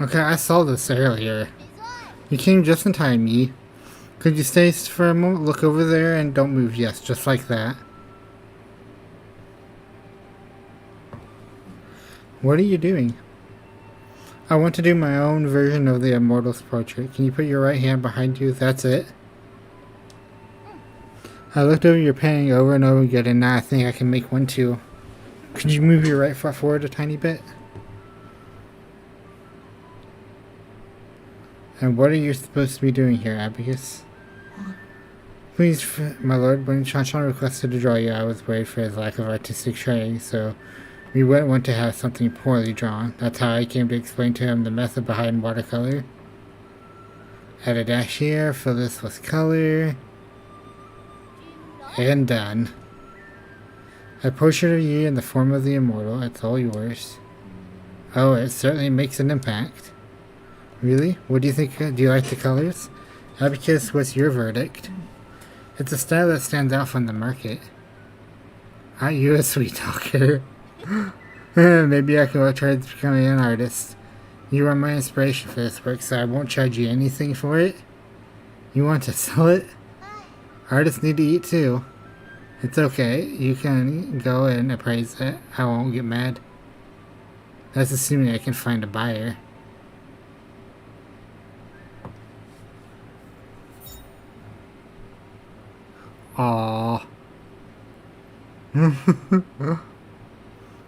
Okay, I saw this earlier. You came just in time, Yi. Could you stay for a moment, look over there, and don't move? Yes, just like that. What are you doing? I want to do my own version of the Immortal's portrait. Can you put your right hand behind you? That's it. I looked over your painting over and over again, and now I think I can make one too. Could you move your right foot forward a tiny bit? And what are you supposed to be doing here, Abacus? Please, my lord, when Shanshan requested to draw you, I was worried for his lack of artistic training, so we wouldn't want to have something poorly drawn. That's how I came to explain to him the method behind watercolor. Add a dash here, fill this with color. And done. A portrait of you in the form of the Immortal, it's all yours. Oh, it certainly makes an impact. Really? What do you think? Do you like the colors? Abacus, what's your verdict? It's a style that stands out from the market. Aren't you a sweet talker? Maybe I can try becoming an artist. You are my inspiration for this work, so I won't charge you anything for it. You want to sell it? Artists need to eat too. It's okay. You can go and appraise it. I won't get mad. That's assuming I can find a buyer. Aww.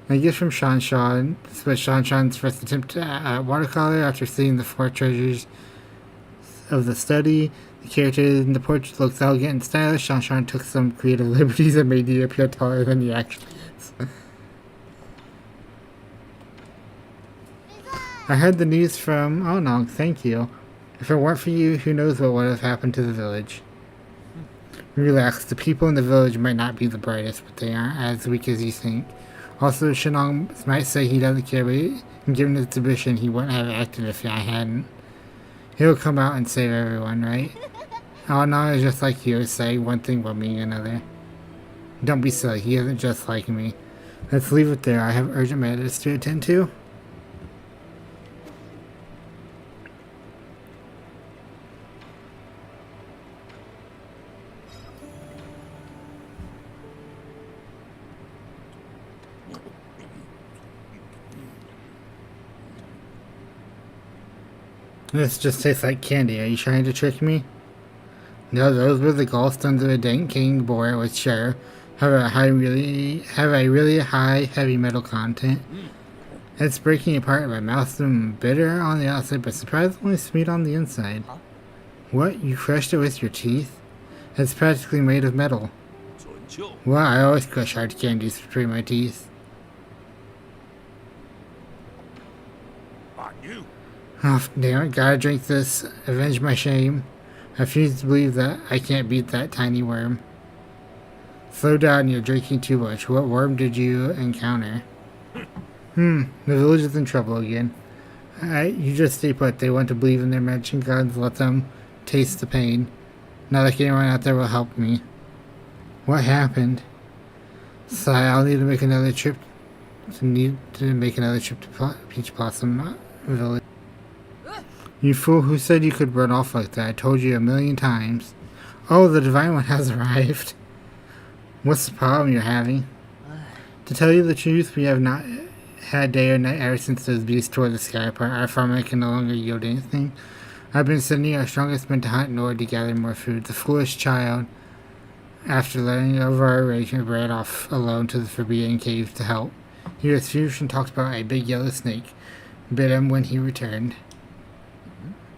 I guess from Shanshan. This was Shanshan's first attempt at watercolor after seeing the four treasures of the study. The character in the portrait looks elegant and stylish. Shanshan took some creative liberties and made you appear taller than he actually is. I heard the news from Onong, thank you. If it weren't for you, who knows what would have happened to the village. Relax, the people in the village might not be the brightest, but they aren't as weak as you think. Also, Shenong might say he doesn't care, but given his position, he wouldn't have acted if I hadn't. He'll come out and save everyone, right? Oh no, it's just like you, say one thing while meaning another. Don't be silly, he isn't just like me. Let's leave it there, I have urgent matters to attend to. This just tastes like candy. Are you trying to trick me? No, those were the gallstones of a dank king boar with sure. Have a really high heavy metal content. It's breaking apart in my mouth and bitter on the outside, but surprisingly sweet on the inside. What? You crushed it with your teeth? It's practically made of metal. Well, I always crush hard candies between my teeth. Oh, damn it, gotta drink this. Avenge my shame. I refuse to believe that I can't beat that tiny worm. Slow down, you're drinking too much. What worm did you encounter? The village is in trouble again. You just stay put. They want to believe in their magic gods. Let them taste the pain. Not like anyone out there will help me. What happened? Sigh, I'll need to make another trip. To Peach Blossom Village. You fool, who said you could run off like that? I told you 1,000,000 times. Oh, the Divine One has arrived. What's the problem you're having? To tell you the truth, we have not had day or night ever since those beasts tore the sky apart. Our farming can no longer yield anything. I've been sending our strongest men to hunt in order to gather more food. The foolish child, after learning of our arrangement, ran off alone to the Forbidden Cave to help. He refused and talked about a big yellow snake. Bit him when he returned.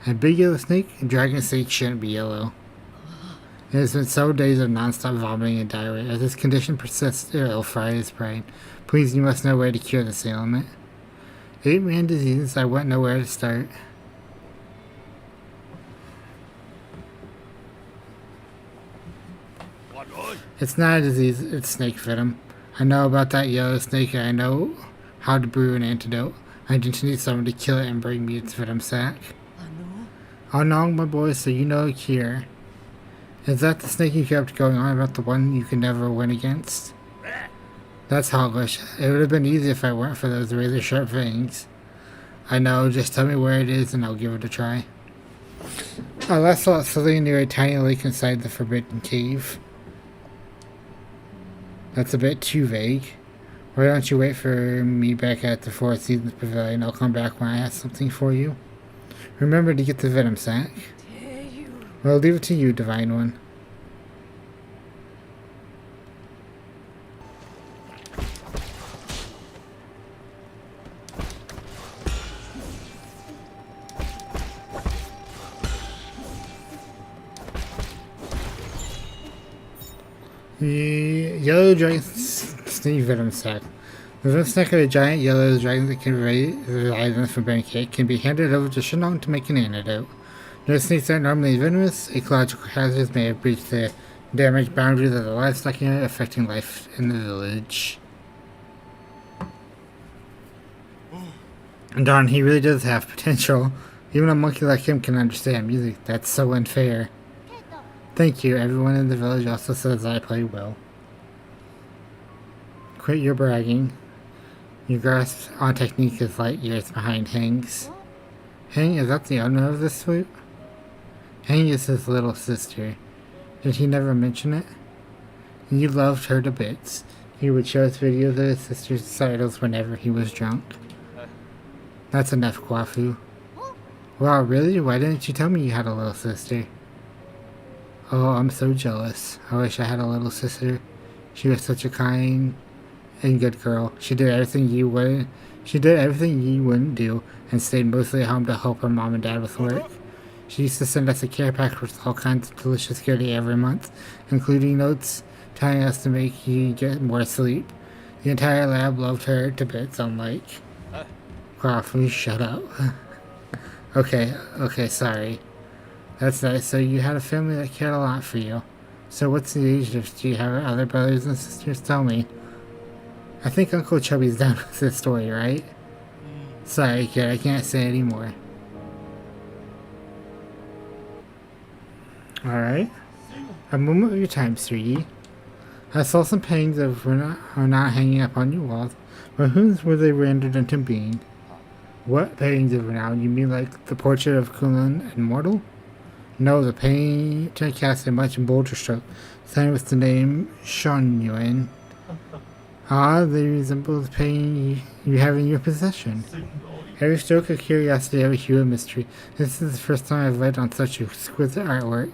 A big yellow snake? A dragon snake shouldn't be yellow. It has been several days of non-stop vomiting and diarrhea. As this condition persists, it will fry his brain. Please, you must know where to cure this ailment. 8-man disease, I wouldn't know where to start. It's not a disease, it's snake venom. I know about that yellow snake and I know how to brew an antidote. I just need someone to kill it and bring me its venom sac. Oh no, my boy, so you know a cure. Is that the snake you kept going on about, the one you could never win against? That's hoggish. It would have been easy if I weren't for those razor sharp fangs. I know, just tell me where it is and I'll give it a try. Oh, that's slowly near a tiny lake inside the Forbidden Cave. That's a bit too vague. Why don't you wait for me back at the Four Seasons Pavilion? I'll come back when I have something for you. Remember to get the Venom Sack. Well, I'll leave it to you, Divine One. The yellow dragon Steve Venom Sack. The Venom Sack of a giant yellow dragon that can reside in the Forbidden Cave can be handed over to Shenong to make an antidote. No snakes aren't normally venomous. Ecological hazards may have breached the damaged boundaries of the livestock unit, affecting life in the village. Darn, he really does have potential. Even a monkey like him can understand music. That's so unfair. Thank you. Everyone in the village also says I play well. Quit your bragging. Your grasp on technique is light years behind Hang's. Hang, is that the owner of this flute? Hang is his little sister. Did he never mention it? He loved her to bits. He would show us videos of his sister's recitals whenever he was drunk. That's enough, Kwafu. Wow, really? Why didn't you tell me you had a little sister? Oh, I'm so jealous. I wish I had a little sister. She was such a kind and good girl. She did everything you wouldn't. She did everything you wouldn't do, and stayed mostly at home to help her mom and dad with work. She used to send us a care pack with all kinds of delicious goodie every month, including notes telling us to make you get more sleep. The entire lab loved her to bits, unlike... Kwafu, shut up. Okay, sorry. That's nice. So you had a family that cared a lot for you. So what's the age difference? Do you have other brothers and sisters? Tell me. I think Uncle Chubby's done with this story, right? Sorry, kid, I can't say anymore. Alright. A moment of your time, Sri. I saw some paintings that are not hanging up on your walls, but whose were they rendered into being? What paintings of renown? You mean like the portrait of Kunlun Immortal? No, the painter cast a much bolder stroke, signed with the name Shun Yuan. Ah, they resemble the painting you have in your possession. Every stroke of curiosity, every hue of mystery. This is the first time I've read on such exquisite artwork.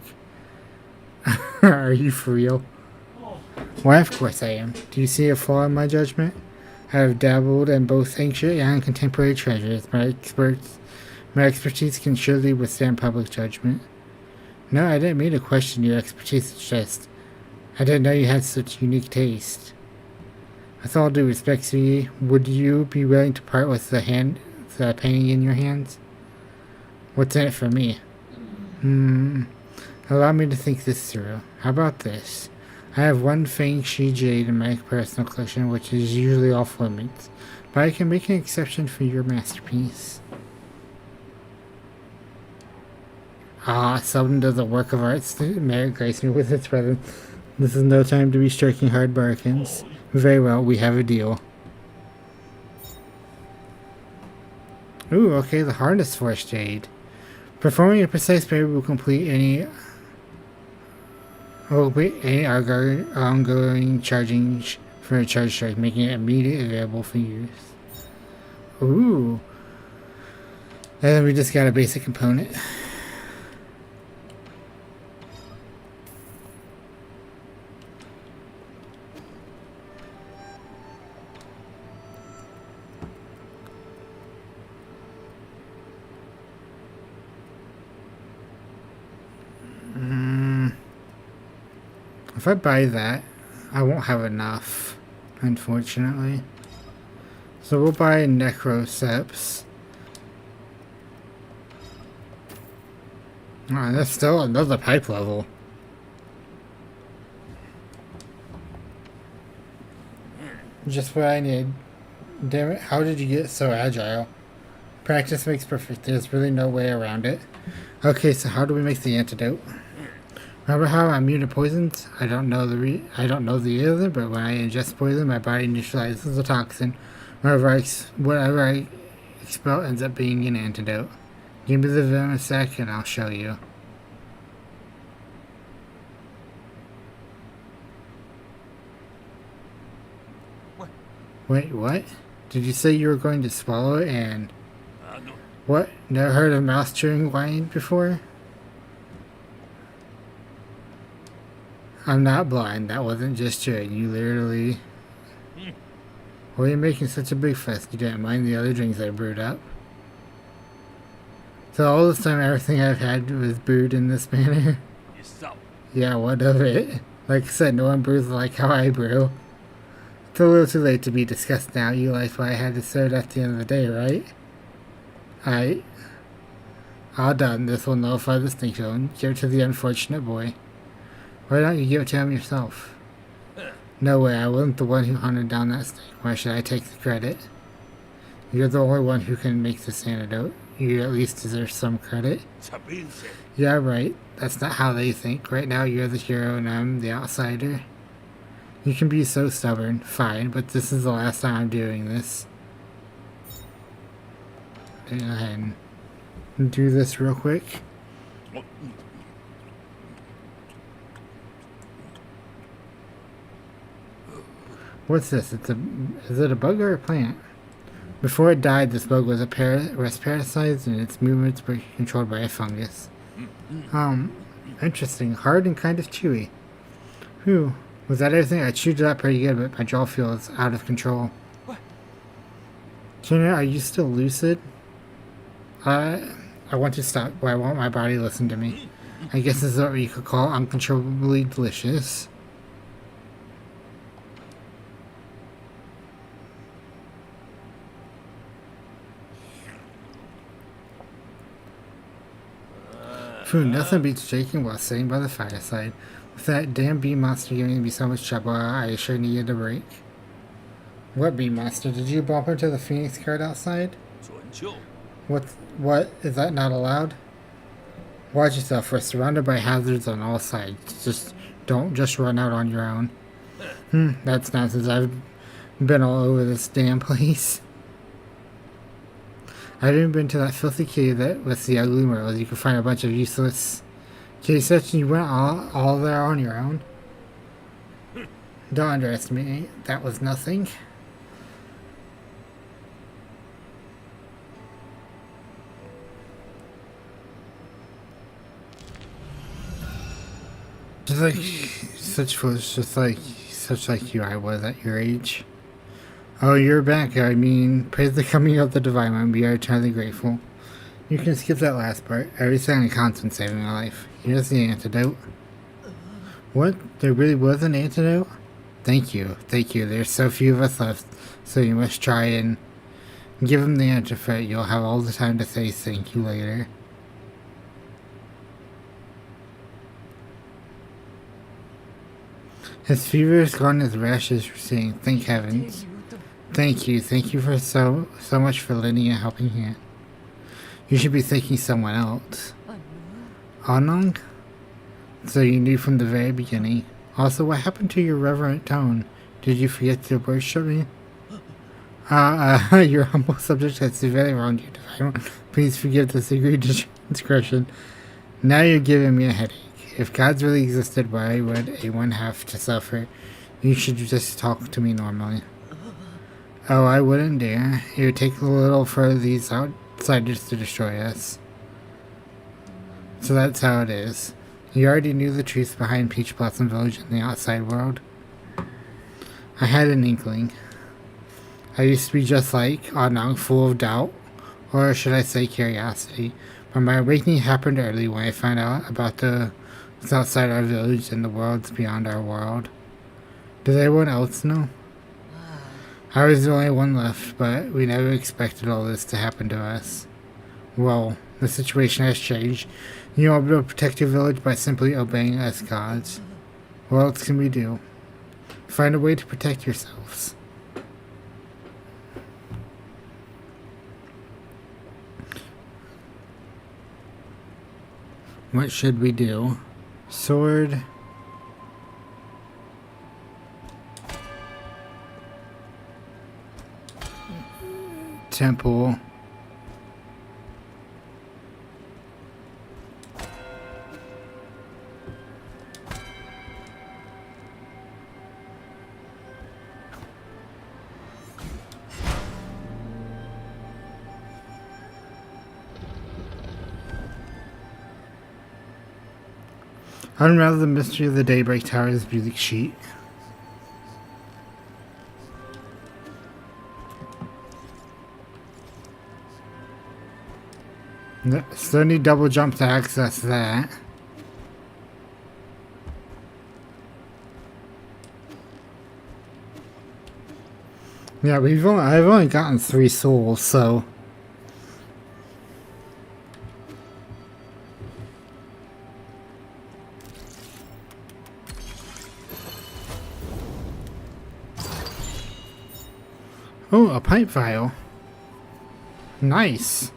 Are you for real? Why, of course I am. Do you see a flaw in my judgment? I have dabbled in both ancient and contemporary treasures. My expertise can surely withstand public judgment. No, I didn't mean to question your expertise. It's just, I didn't know you had such unique taste. With all due respect to you, would you be willing to part with the painting in your hands? What's in it for me? Allow me to think this through. How about this? I have one Feng Shi jade in my personal collection, which is usually off limits, but I can make an exception for your masterpiece. Ah, seldom does a work of art merit grace me with its presence. This is no time to be striking hard bargains. Very well, we have a deal. Ooh, okay, the Harness Force Jade. Performing a precise parry will complete any ongoing charging for a charge strike, making it immediately available for use. Ooh. And then we just got a basic component. If I buy that, I won't have enough, unfortunately. So we'll buy Necroceps. Oh, that's still another pipe level. Just what I need. Damn it, how did you get so agile? Practice makes perfect. There's really no way around it. Okay, so how do we make the antidote? Remember how I'm immune to poisons? I don't know the either, but when I ingest poison, my body neutralizes the toxin. Whenever I spell ends up being an antidote. Give me the venom a sec and I'll show you. What? Wait, what? Did you say you were going to swallow it and... No. What? Never heard of mouse chewing wine before? I'm not blind. That wasn't just chewing. You literally... Why are you making such a big fuss? You didn't mind the other drinks I brewed up? So all this time everything I've had was brewed in this manner? Yourself. Yeah, what of it? Like I said, no one brews like how I brew. It's a little too late to be discussed now. You liked what I had to serve at the end of the day, right? All done. This will nullify the snake zone. Give it to the unfortunate boy. Why don't you give it to him yourself? No way, I wasn't the one who hunted down that snake. Why should I take the credit? You're the only one who can make this antidote. You at least deserve some credit. Yeah, right. That's not how they think. Right now you're the hero and I'm the outsider. You can be so stubborn. Fine, but this is the last time I'm doing this. Go ahead and do this real quick. What's this? Is it a bug or a plant? Before it died, this bug was parasitized and its movements were controlled by a fungus. Interesting. Hard and kind of chewy. Whew. Was that everything? I chewed it up pretty good, but my jaw feels out of control. What? Junior, are you still lucid? I want to stop, but I want my body to listen to me. I guess this is what you could call uncontrollably delicious. Food, nothing beats shaking while sitting by the fireside. With that damn bee monster giving me so much trouble, I sure needed a break. What bee monster? Did you bump into the Phoenix card outside? What? Is that not allowed? Watch yourself, we're surrounded by hazards on all sides. Don't run out on your own. That's nonsense. I've been all over this damn place. I've even been to that filthy cave that with the ugly murals. You could find a bunch of useless cave sets and you went all there on your own. Don't underestimate me. That was nothing. Just like such like you I was at your age. Oh, you're back. I mean, praise the coming of the Divine One. We are eternally grateful. You can skip that last part. Everything counts in saving my life. Here's the antidote. What? There really was an antidote? Thank you. Thank you. There's so few of us left, so you must try and give him the antidote. You'll have all the time to say thank you later. His fever is gone, his rashes receding. Thank heavens. Thank you for so much for lending a helping hand. You should be thanking someone else. Anong? So you knew from the very beginning. Also, what happened to your reverent tone? Did you forget to worship me? Your humble subject has severely wronged you, Divine One. Please forgive this egregious transgression. Now you're giving me a headache. If gods really existed, why would anyone have to suffer? You should just talk to me normally. Oh, I wouldn't dare. It would take a little for these outsiders to destroy us. So that's how it is. You already knew the truth behind Peach Blossom Village and the outside world. I had an inkling. I used to be just like Anong, full of doubt, or should I say curiosity. But my awakening happened early when I found out about what's outside our village and the worlds beyond our world. Does anyone else know? I was the only one left, but we never expected all this to happen to us. Well, the situation has changed. You are able to protect your village by simply obeying us gods. What else can we do? Find a way to protect yourselves. What should we do? Sword. Temple. Unravel the mystery of the Daybreak Tower's music sheet. Still need double jump to access that. Yeah, I've only gotten 3 souls, so. Oh, a pipe vial. Nice.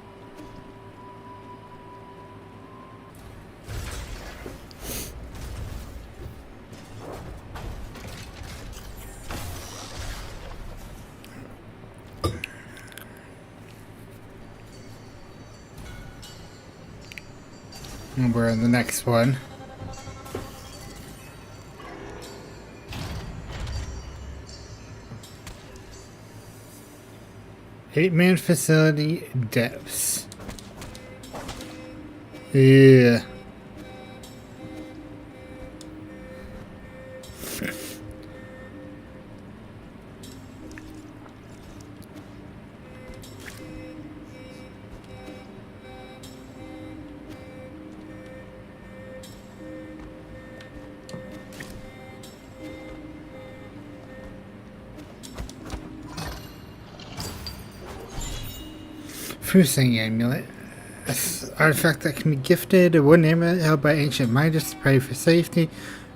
And we're in the next one. Eight-man facility depths. Yeah. Fusing amulet. An artifact that can be gifted. A wooden amulet held by ancient minders to pray for safety.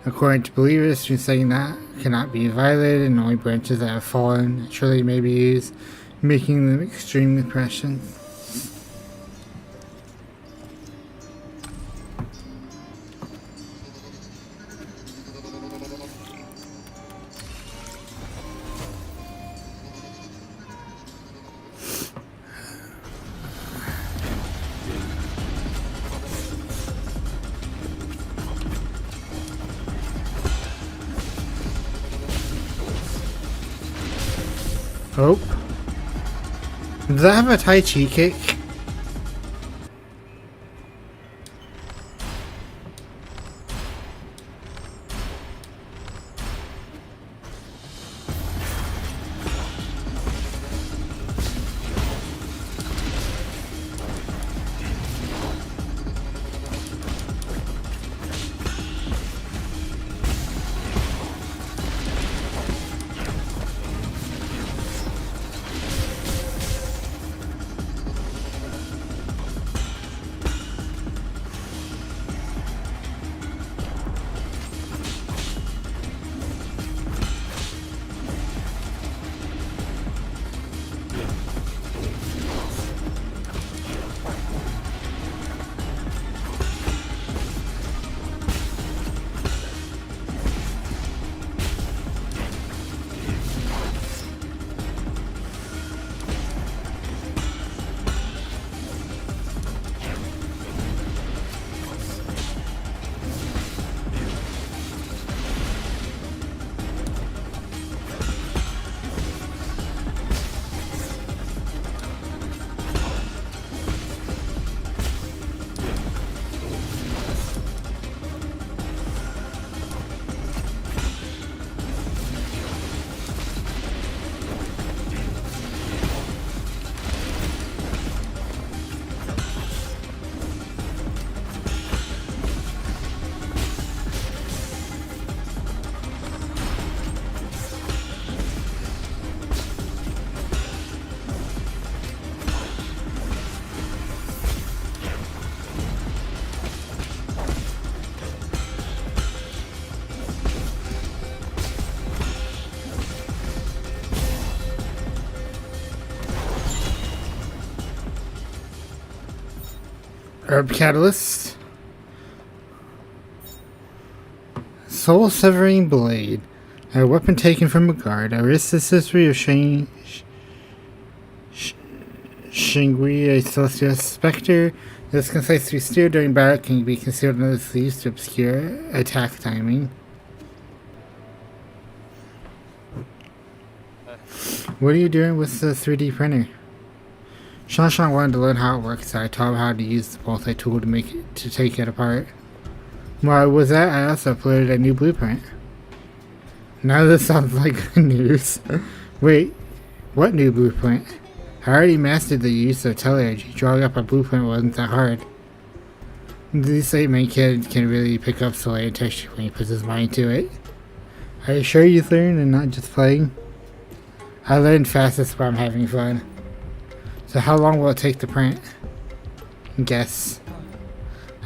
According to believers, saying that cannot be violated, and only branches that have fallen naturally may be used, making them extremely precious. Oh. Does that have a Tai Chi kick? Herb Catalyst. Soul Severing Blade. A weapon taken from a guard. A history of Shingui, a celestial specter. This concise to be steered during battle can be concealed under the sleeves to obscure attack timing. What are you doing with the 3D printer? Shanshan wanted to learn how it works, so I taught him how to use the multi-tool to take it apart. While I was at, I also uploaded a new blueprint. Now this sounds like good news. Wait, what new blueprint? I already mastered the use of teleenergy. Drawing up a blueprint wasn't that hard. This 8-man kid can really pick up soil and texture when he puts his mind to it. Are you sure you learned and not just playing? I learned fastest when I'm having fun. So how long will it take to print? Guess.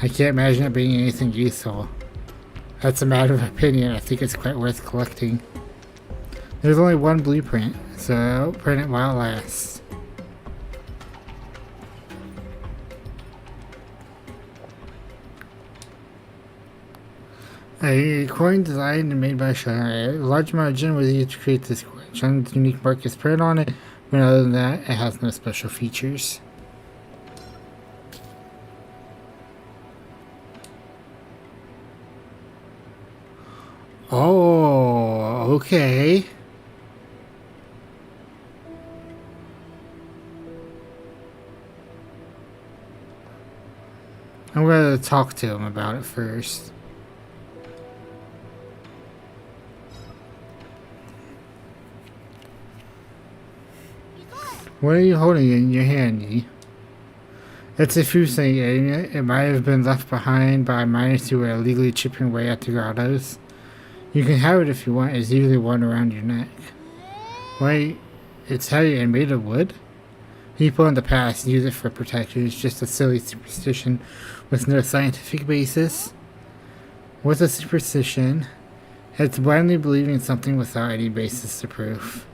I can't imagine it being anything useful. That's a matter of opinion. I think it's quite worth collecting. There's only one blueprint, so I'll print it while it lasts. A coin designed and made by Shun. A large amount of gin was used to create this coin. Shun's unique mark is printed on it, but other than that, it has no special features. Oh, okay. I'm gonna talk to him about it first. What are you holding in your hand, Yi? It's a fusing alien. It might have been left behind by miners who were illegally chipping away at the grottos. You can have it if you want. It's usually one around your neck. Wait, it's heavy and made of wood? People in the past use it for protection. It's just a silly superstition with no scientific basis. What's a superstition? It's blindly believing something without any basis to proof.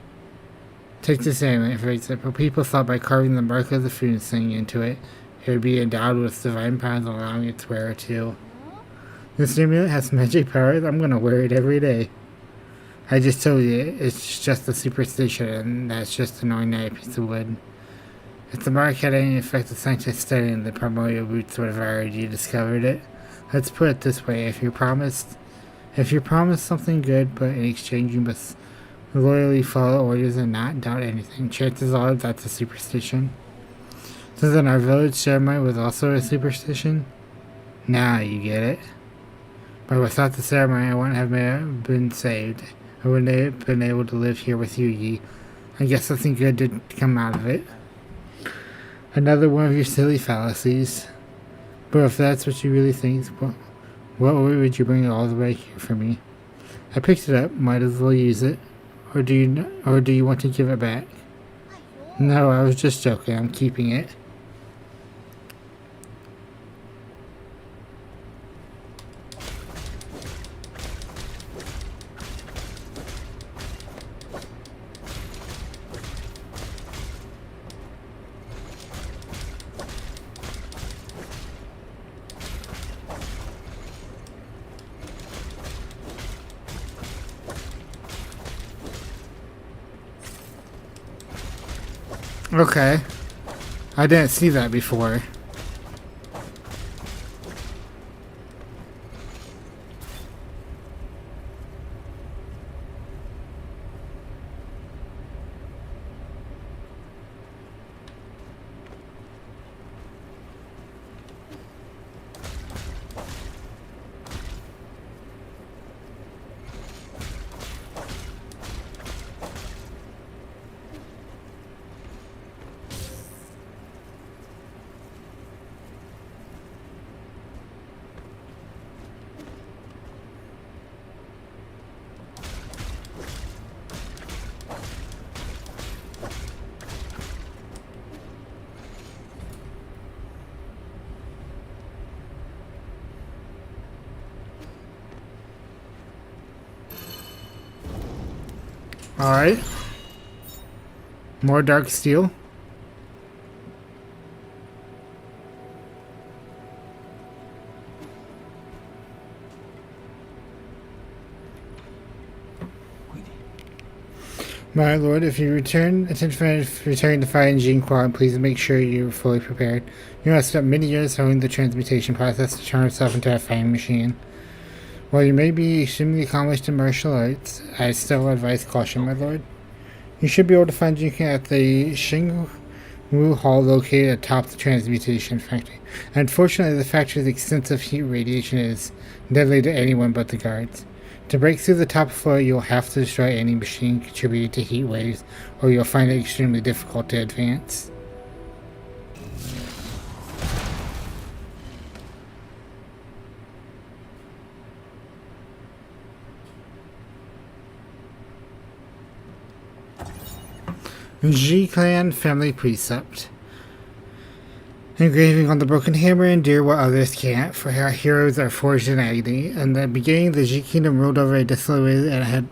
Take this amulet, for example. People thought by carving the mark of the Fusing into it, it would be endowed with divine powers, allowing its wearer to. This amulet has magic powers. I'm gonna wear it every day. I just told you, it's just a superstition, and that's just an ordinary piece of wood. If the mark had any effect, the scientists studying the primordial roots would have already discovered it. Let's put it this way: if you're promised something good, but in exchange you must loyally follow orders and not doubt anything, chances are that's a superstition. So then our village ceremony was also a superstition? Now you get it. But without the ceremony, I wouldn't have been saved. I wouldn't have been able to live here with you, Yi. I guess something good did come out of it. Another one of your silly fallacies. But if that's what you really think, what would you bring it all the way here for me? I picked it up, might as well use it. Or do you want to give it back? No, I was just joking. I'm keeping it. Okay. I didn't see that before. Alright. More dark steel. My lord, if you return to find Jean Quan, please make sure you're fully prepared. You must spend many years honing the transmutation process to turn yourself into a fighting machine. While you may be extremely accomplished in martial arts, I still advise caution, my lord. You should be able to find Jean Quan at the Wu Hall located atop the transmutation factory. Unfortunately, the factory's extensive heat radiation is deadly to anyone but the guards. To break through the top floor, you'll have to destroy any machine contributing to heat waves, or you'll find it extremely difficult to advance. G-Clan Family Precept. Engraving on the broken hammer, endure what others can't, for our heroes are forged in agony. In the beginning, the G Kingdom ruled over a desolate and had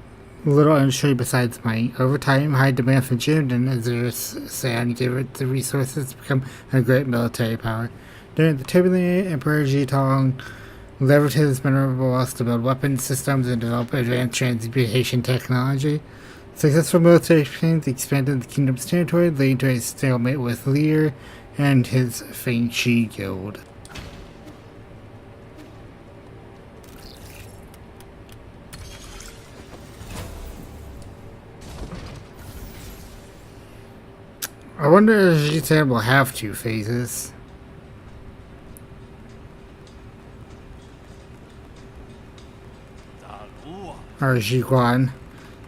little industry besides might. Over time, high demand for Jin and Azur's sand gave it the resources to become a great military power. During the turbulent Emperor Jitong leveraged his mineral wealth to build weapons systems and develop advanced transmutation technology. Successful military plans expanded the kingdom's territory, leading to a stalemate with Lear and his Feng Shi guild. I wonder if Jitan will have 2 phases. Or Jiguan.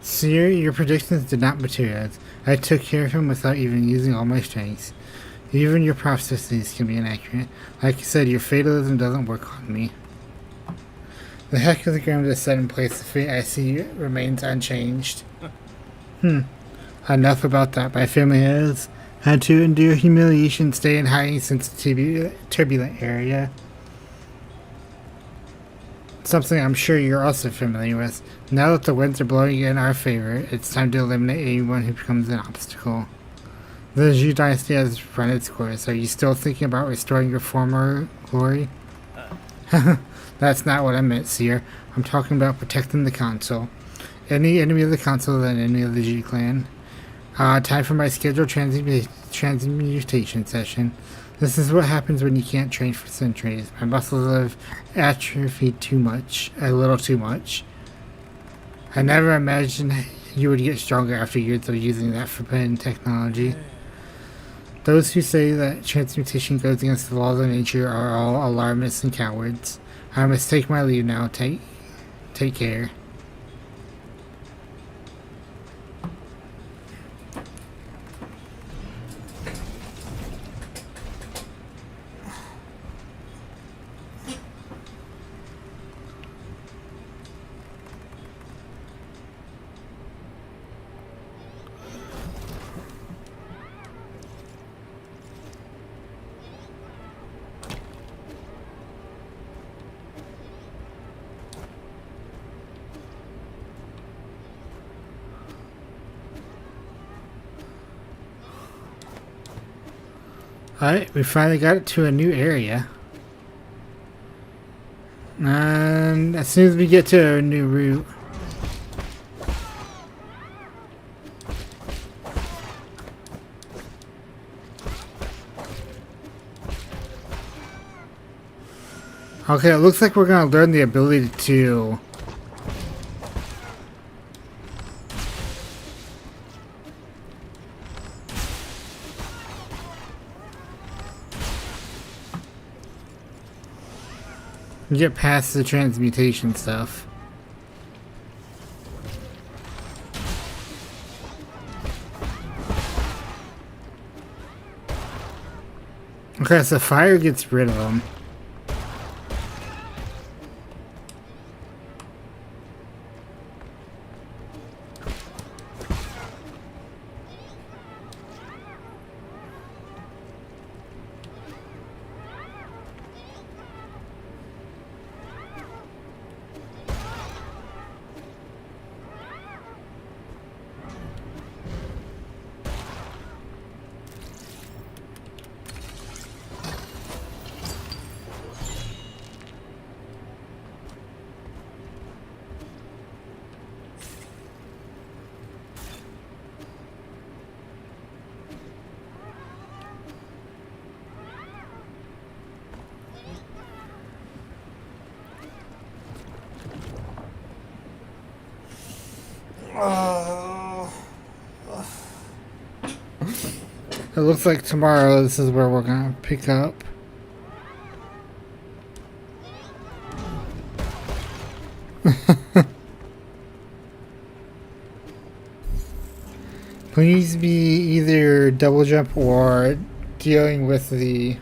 Seer, your predictions did not materialize. I took care of him without even using all my strengths. Even your prophecies can be inaccurate. Like I said, your fatalism doesn't work on me. The heck of the ground is set in place. The fate I see remains unchanged. Enough about that. My family has had to endure humiliation, stay in hiding since the turbulent area. Something I'm sure you're also familiar with. Now that the winds are blowing in our favor, it's time to eliminate anyone who becomes an obstacle. The Zhu dynasty has run its course. Are you still thinking about restoring your former glory? That's not what I meant, Seer. I'm talking about protecting the council. Any enemy of the council is an enemy of the G clan. Time for my scheduled transmutation session. This is what happens when you can't train for centuries. My muscles have atrophied too much. A little too much. I never imagined you would get stronger after years of using that forbidden technology. Those who say that transmutation goes against the laws of nature are all alarmists and cowards. I must take my leave now. Take care. Alright, we finally got it to a new area. And as soon as we get to a new route, okay, it looks like we're gonna learn the ability to get past the transmutation stuff. Okay, so fire gets rid of them. It looks like tomorrow this is where we're gonna pick up. Please be either double jump or dealing with the